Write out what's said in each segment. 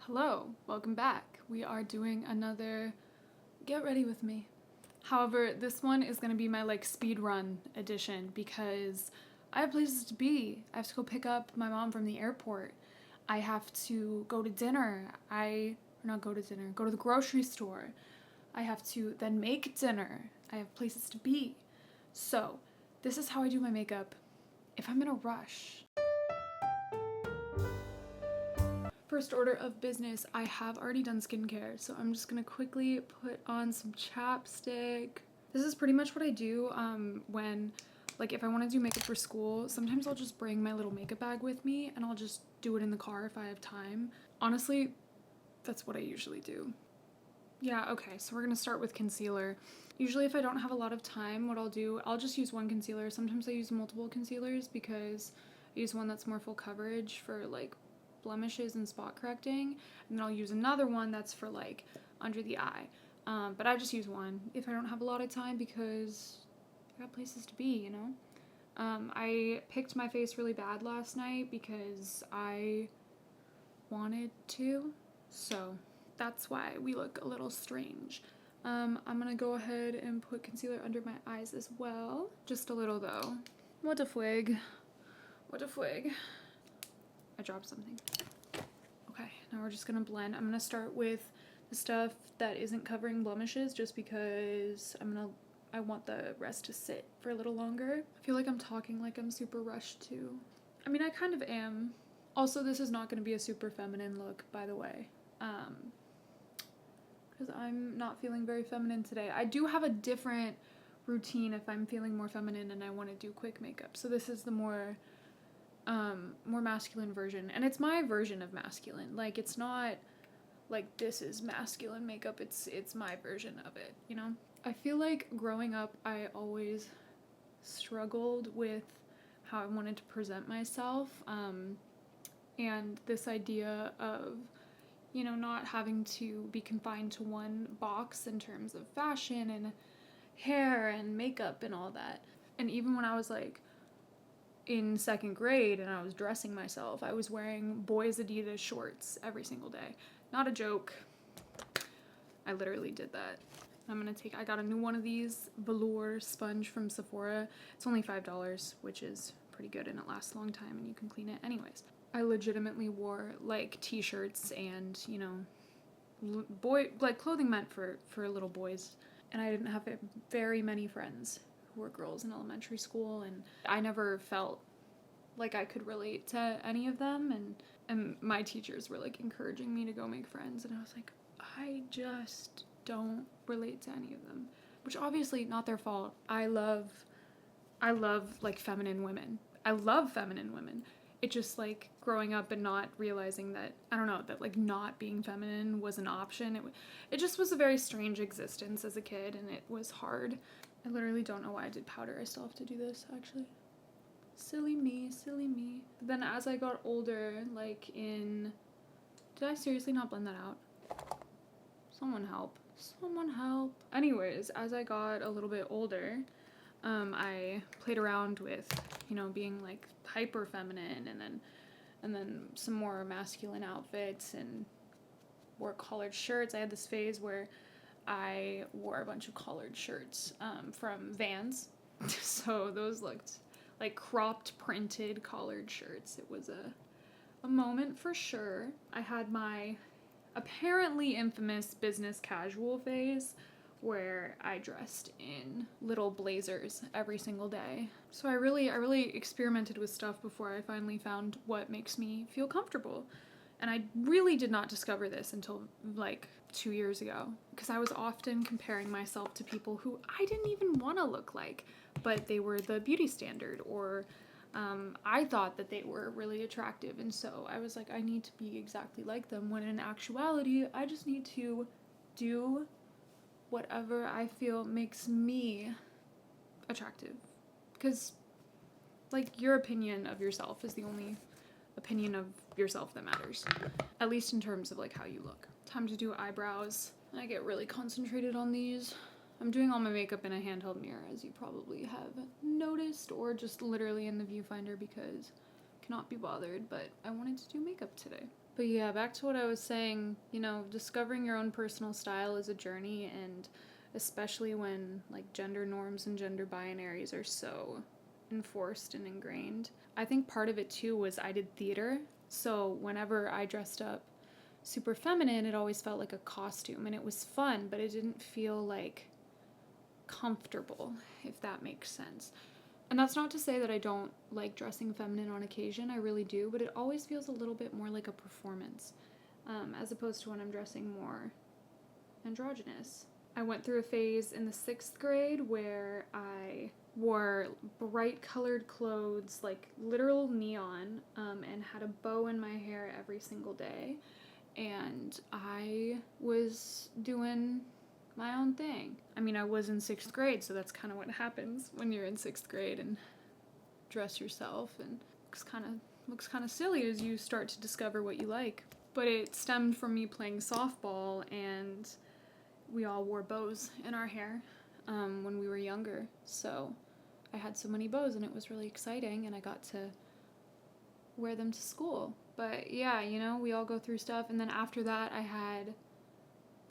Hello, welcome back. We are doing another Get Ready With Me. However, this one is going to be my speed run edition because I have places to be. I have to go pick up my mom from the airport. I have to go to dinner. Go to the grocery store. I have to then make dinner. I have places to be. So, this is how I do my makeup if I'm in a rush. First order of business, I have already done skincare, so I'm just gonna quickly put on some chapstick. This is pretty much what I do when, if I want to do makeup for school. Sometimes I'll just bring my little makeup bag with me and I'll just do it in the car if I have time. Honestly, that's what I usually do. Yeah, okay, so we're gonna start with concealer. Usually if I don't have a lot of time, what I'll do, I'll just use one concealer. Sometimes I use multiple concealers because I use one that's more full coverage for blemishes and spot correcting, and then I'll use another one that's for under the eye. But I just use one if I don't have a lot of time because I got places to be, you know? I picked my face really bad last night because I wanted to, so that's why we look a little strange. I'm gonna go ahead and put concealer under my eyes as well. Just a little though. What a fwig. What a fwig. I dropped something. Okay, now we're just gonna blend. I'm gonna start with the stuff that isn't covering blemishes just because I want the rest to sit for a little longer. I feel like I'm talking like I'm super rushed too. I mean, I kind of am. Also, this is not gonna be a super feminine look, by the way. Because I'm not feeling very feminine today. I do have a different routine if I'm feeling more feminine and I want to do quick makeup. So this is the more masculine version, and it's my version of masculine. It's not like this is masculine makeup, it's my version of it, you know? I feel like growing up I always struggled with how I wanted to present myself, and this idea of not having to be confined to one box in terms of fashion and hair and makeup and all that. And even when I was in second grade and I was dressing myself, I was wearing boys Adidas shorts every single day. Not a joke. I literally did that. I got a new one of these velour sponge from Sephora. It's only $5, which is pretty good, and it lasts a long time and you can clean it anyways. I legitimately wore t-shirts and, clothing meant for little boys. And I didn't have very many friends who were girls in elementary school, and I never felt like I could relate to any of them, and my teachers were encouraging me to go make friends, and I was like, I just don't relate to any of them, which obviously not their fault. I love feminine women. I love feminine women. It just growing up and not realizing that, I don't know, that not being feminine was an option. It just was a very strange existence as a kid, and it was hard. I literally don't know why I did powder. I still have to do this, actually. Silly me, silly me. Then as I got older, did I seriously not blend that out? Someone help. Someone help. Anyways, as I got a little bit older, I played around with, being hyper feminine, and then some more masculine outfits, and wore collared shirts. I had this phase where I wore a bunch of collared shirts from Vans. So those looked like cropped printed collared shirts. It was a moment for sure. I had my apparently infamous business casual phase where I dressed in little blazers every single day. So I really experimented with stuff before I finally found what makes me feel comfortable. And I really did not discover this until 2 years ago, because I was often comparing myself to people who I didn't even want to look like, but they were the beauty standard, or I thought that they were really attractive, and so I was like, I need to be exactly like them, when in actuality, I just need to do whatever I feel makes me attractive. Because, your opinion of yourself is the only opinion of yourself that matters. At least in terms of, how you look. Time to do eyebrows. I get really concentrated on these. I'm doing all my makeup in a handheld mirror, as you probably have noticed, or just literally in the viewfinder because I cannot be bothered, but I wanted to do makeup today. But yeah, back to what I was saying, you know, discovering your own personal style is a journey, and especially when like gender norms and gender binaries are so enforced and ingrained. I think part of it too was I did theater, so whenever I dressed up super feminine, it always felt like a costume, and it was fun, but it didn't feel like comfortable, if that makes sense. And that's not to say that I don't like dressing feminine on occasion, I really do, but it always feels a little bit more like a performance, as opposed to when I'm dressing more androgynous. I went through a phase in the 6th grade where I wore bright colored clothes, like literal neon, and had a bow in my hair every single day. And I was doing my own thing. I mean, I was in 6th grade, so that's kind of what happens when you're in 6th grade and dress yourself, and looks kind of silly as you start to discover what you like. But it stemmed from me playing softball, and we all wore bows in our hair when we were younger. So I had so many bows, and it was really exciting, and I got to wear them to school. But yeah, you know, we all go through stuff. And then after that, I had,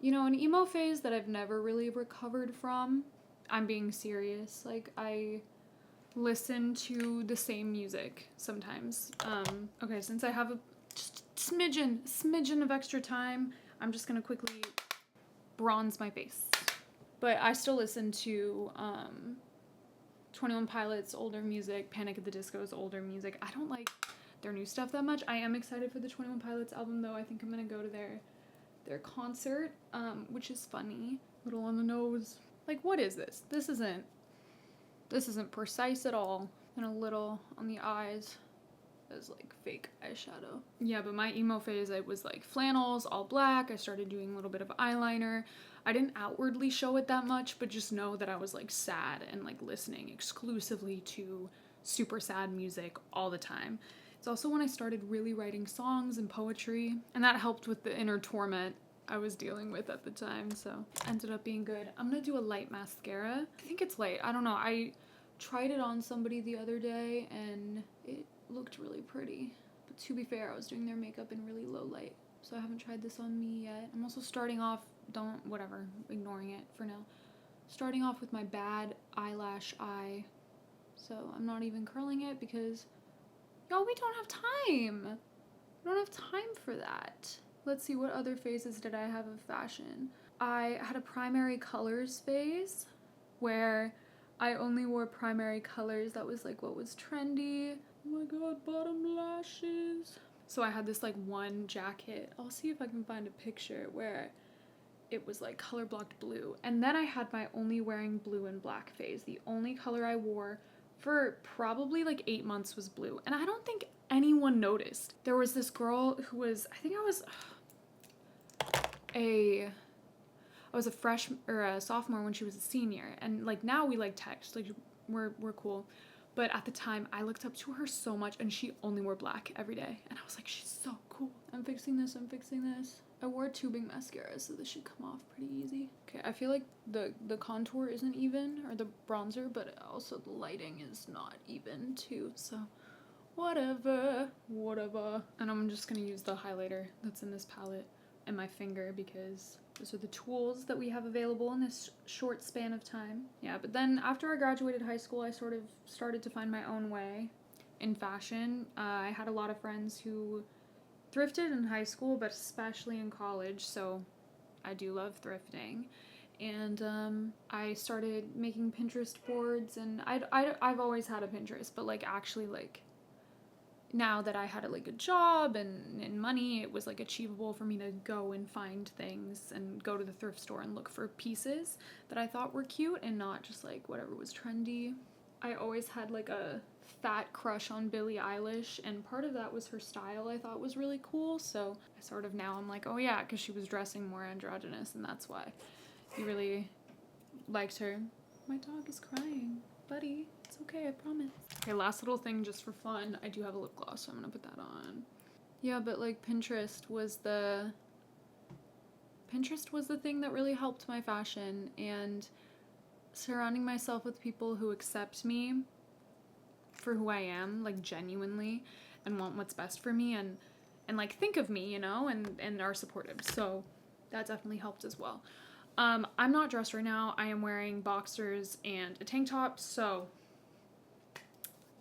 you know, an emo phase that I've never really recovered from. I'm being serious. Like, I listen to the same music sometimes. Okay, since I have a just smidgen of extra time, I'm just gonna quickly bronze my face. But I still listen to 21 Pilots' older music, Panic at the Disco's older music. I don't like their new stuff that much. I am excited for the 21 Pilots album, though. I think I'm gonna go to their concert, which is funny. Little on the nose. Like, what is this? This isn't precise at all. And a little on the eyes as like fake eyeshadow. Yeah, but my emo phase, I was like flannels, all black. I started doing a little bit of eyeliner. I didn't outwardly show it that much, but just know that I was like sad and like listening exclusively to super sad music all the time. It's also when I started really writing songs and poetry, and that helped with the inner torment I was dealing with at the time, so ended up being good. I'm gonna do a light mascara. I think it's light. I don't know. I tried it on somebody the other day, and it looked really pretty. But to be fair, I was doing their makeup in really low light, so I haven't tried this on me yet. I'm also starting off, ignoring it for now. Starting off with my bad eyelash eye, so I'm not even curling it because, y'all, we don't have time. We don't have time for that. Let's see, what other phases did I have of fashion? I had a primary colors phase where I only wore primary colors. That was like what was trendy. Oh my god, bottom lashes. So I had this like one jacket. I'll see if I can find a picture where it was like color blocked blue. And then I had my only wearing blue and black phase. The only color I wore for probably like 8 months was blue. And I don't think anyone noticed. There was this girl who was, I think I was a freshman or a sophomore when she was a senior, and like now we like text, like we're cool, but at the time I looked up to her so much, and she only wore black every day, and I was like, she's so cool. I'm fixing this. I wore tubing mascara, so this should come off pretty easy. Okay, I feel like the contour isn't even, or the bronzer, but also the lighting is not even too, so whatever. And I'm just gonna use the highlighter that's in this palette and my finger, because those are the tools that we have available in this short span of time. Yeah, but then after I graduated high school, I sort of started to find my own way in fashion. I had a lot of friends who thrifted in high school, but especially in college, so I do love thrifting. And I started making Pinterest boards, and I've always had a Pinterest, but like actually like now that I had like a job and money, it was like achievable for me to go and find things and go to the thrift store and look for pieces that I thought were cute and not just like whatever was trendy. I always had like a fat crush on Billie Eilish, and part of that was her style I thought was really cool, so I sort of now I'm like, oh yeah, because she was dressing more androgynous, and that's why you really liked her. My dog is crying. Buddy, it's okay, I promise. Okay, last little thing just for fun. I do have a lip gloss, so I'm gonna put that on. Yeah, but like Pinterest was the thing that really helped my fashion, and surrounding myself with people who accept me for who I am, like genuinely, and want what's best for me, and like think of me, you know, and are supportive. So that definitely helped as well. I'm not dressed right now. I am wearing boxers and a tank top, so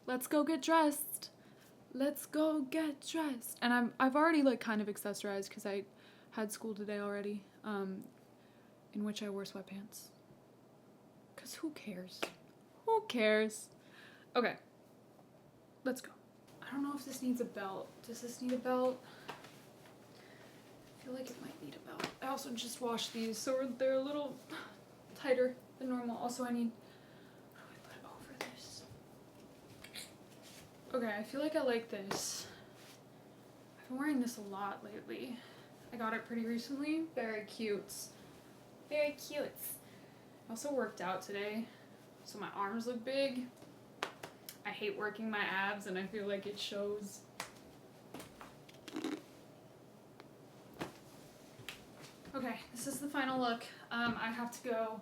let's go get dressed. Let's go get dressed. And I've already like kind of accessorized because I had school today already, in which I wore sweatpants. Cause who cares? Who cares? Okay, let's go. I don't know if this needs a belt. Does this need a belt? I feel like it might need a belt. I also just washed these, so they're a little tighter than normal. Also, I need, how do I put it over this? Okay, I feel like I like this. I've been wearing this a lot lately. I got it pretty recently. Very cute. Very cute. I also worked out today, so my arms look big. I hate working my abs, and I feel like it shows. Okay, this is the final look. I have to go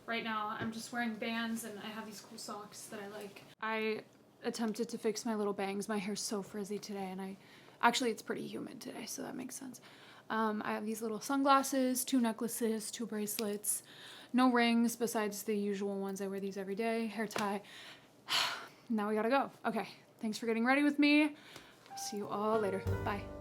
right now. I'm just wearing bands, and I have these cool socks that I like. I attempted to fix my little bangs. My hair's so frizzy today, and actually it's pretty humid today, so that makes sense. I have these little sunglasses, 2 necklaces, 2 bracelets, no rings besides the usual ones. I wear these every day, hair tie. Now we gotta go. Okay, thanks for getting ready with me. See you all later. Bye.